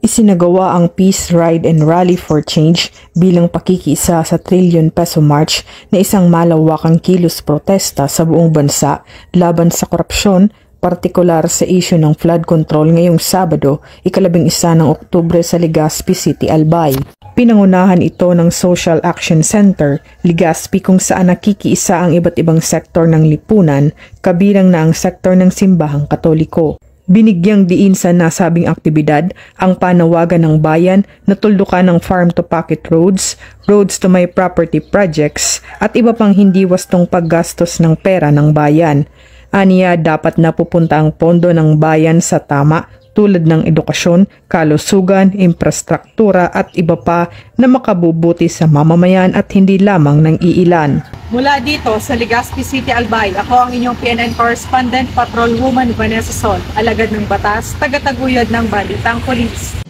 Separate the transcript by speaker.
Speaker 1: Isinagawa ang Peace Ride and Rally for Change bilang pakikiisa sa trilyon peso march na isang malawakang kilos protesta sa buong bansa laban sa korupsyon, partikular sa isyu ng flood control ngayong Sabado, 11 ng Oktubre sa Legazpi City, Albay. Pinangunahan ito ng Social Action Center, Legazpi, kung saan nakikiisa ang iba't ibang sektor ng lipunan, kabilang na ang sektor ng simbahang Katoliko. Binigyang diin sa nasabing aktibidad ang panawagan ng bayan na tuldukan ng farm-to-pocket roads, roads to my property projects at iba pang hindi wastong paggastos ng pera ng bayan. Aniya, dapat napupunta ang pondo ng bayan sa tama tulad ng edukasyon, kalusugan, infrastruktura at iba pa na makabubuti sa mamamayan at hindi lamang ng iilan.
Speaker 2: Mula dito sa Legazpi City, Albay, ako ang inyong PNN correspondent, Patrolwoman Vanessa Sol, alagad ng batas, tagataguyod ng Balitang Pulis.